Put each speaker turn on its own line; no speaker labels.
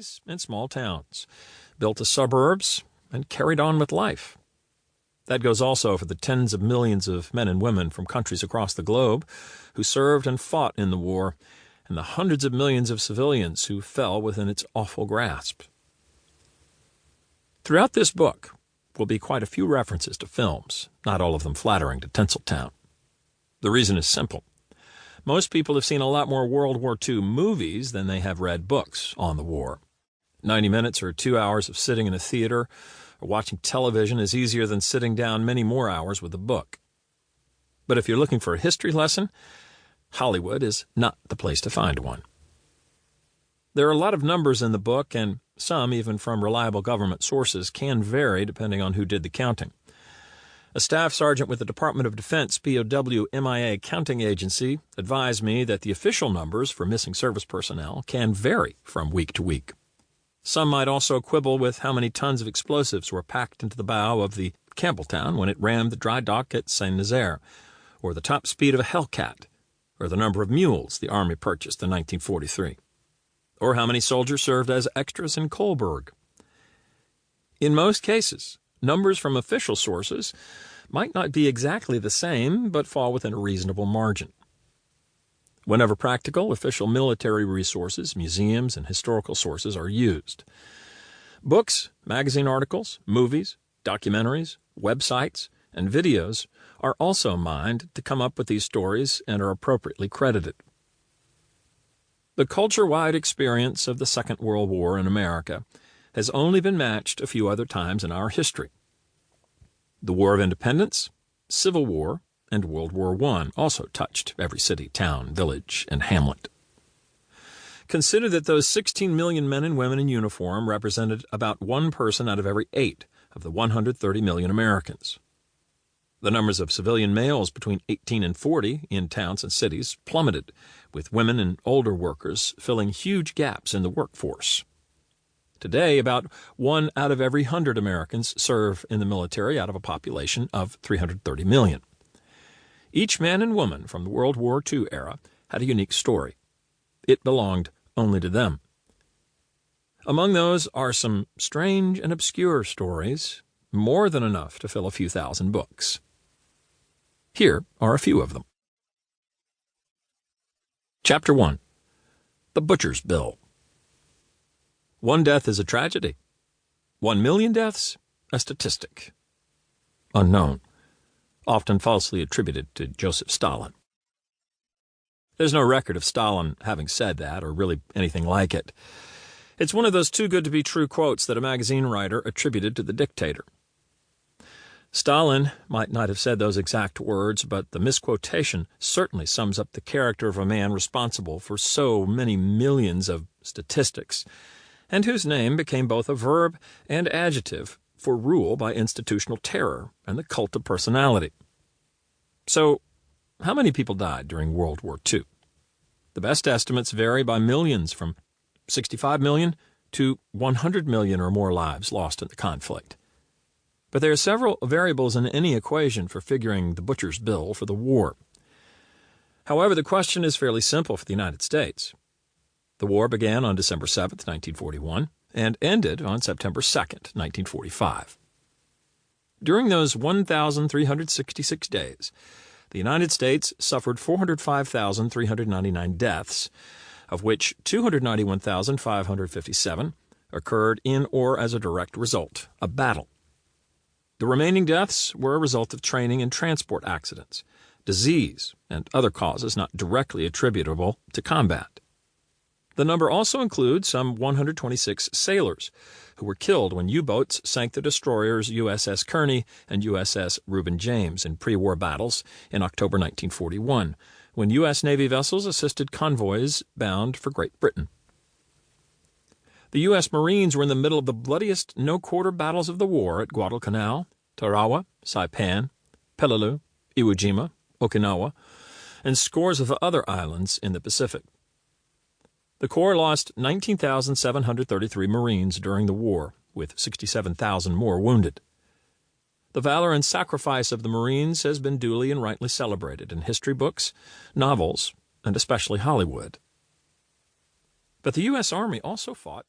cities and small towns, built to suburbs, and carried on with life. That goes also for the tens of millions of men and women from countries across the globe who served and fought in the war, and the hundreds of millions of civilians who fell within its awful grasp. Throughout this book will be quite a few references to films, not all of them flattering to Tinseltown. The reason is simple. Most people have seen a lot more World War II movies than they have read books on the war. 90 minutes or 2 hours of sitting in a theater or watching television is easier than sitting down many more hours with a book. But if you're looking for a history lesson, Hollywood is not the place to find one. There are a lot of numbers in the book, and some, even from reliable government sources, can vary depending on who did the counting. A staff sergeant with the Department of Defense POW MIA counting agency advised me that the official numbers for missing service personnel can vary from week to week. Some might also quibble with how many tons of explosives were packed into the bow of the Campbelltown when it rammed the dry dock at Saint-Nazaire, or the top speed of a Hellcat, or the number of mules the Army purchased in 1943, or how many soldiers served as extras in Coburg. In most cases, numbers from official sources might not be exactly the same, but fall within a reasonable margin. Whenever practical, official military resources, museums, and historical sources are used. Books, magazine articles, movies, documentaries, websites, and videos are also mined to come up with these stories and are appropriately credited. The culture-wide experience of the Second World War in America has only been matched a few other times in our history. The War of Independence, Civil War, and World War I also touched every city, town, village, and hamlet. Consider that those 16 million men and women in uniform represented about one person out of every 8 of the 130 million Americans. The numbers of civilian males between 18 and 40 in towns and cities plummeted, with women and older workers filling huge gaps in the workforce. Today, about 1 out of every 100 Americans serve in the military out of a population of 330 million. Each man and woman from the World War II era had a unique story. It belonged only to them. Among those are some strange and obscure stories, more than enough to fill a few thousand books. Here are a few of them. Chapter 1. The Butcher's Bill. 1 death is a tragedy. 1 million deaths, a statistic. Unknown. Often falsely attributed to Joseph Stalin. There's no record of Stalin having said that, or really anything like it. It's one of those too-good-to-be-true quotes that a magazine writer attributed to the dictator. Stalin might not have said those exact words, but the misquotation certainly sums up the character of a man responsible for so many millions of statistics, and whose name became both a verb and adjective for rule by institutional terror and the cult of personality. So, how many people died during World War II? The best estimates vary by millions, from 65 million to 100 million or more lives lost in the conflict. But there are several variables in any equation for figuring the butcher's bill for the war. However, the question is fairly simple for the United States. The war began on December 7, 1941, and ended on September 2, 1945. During those 1,366 days, the United States suffered 405,399 deaths, of which 291,557 occurred in or as a direct result of battle. The remaining deaths were a result of training and transport accidents, disease, and other causes not directly attributable to combat. The number also includes some 126 sailors who were killed when U-boats sank the destroyers USS Kearney and USS Reuben James in pre-war battles in October 1941, when U.S. Navy vessels assisted convoys bound for Great Britain. The U.S. Marines were in the middle of the bloodiest no-quarter battles of the war at Guadalcanal, Tarawa, Saipan, Peleliu, Iwo Jima, Okinawa, and scores of other islands in the Pacific. The Corps lost 19,733 Marines during the war, with 67,000 more wounded. The valor and sacrifice of the Marines has been duly and rightly celebrated in history books, novels, and especially Hollywood. But the U.S. Army also fought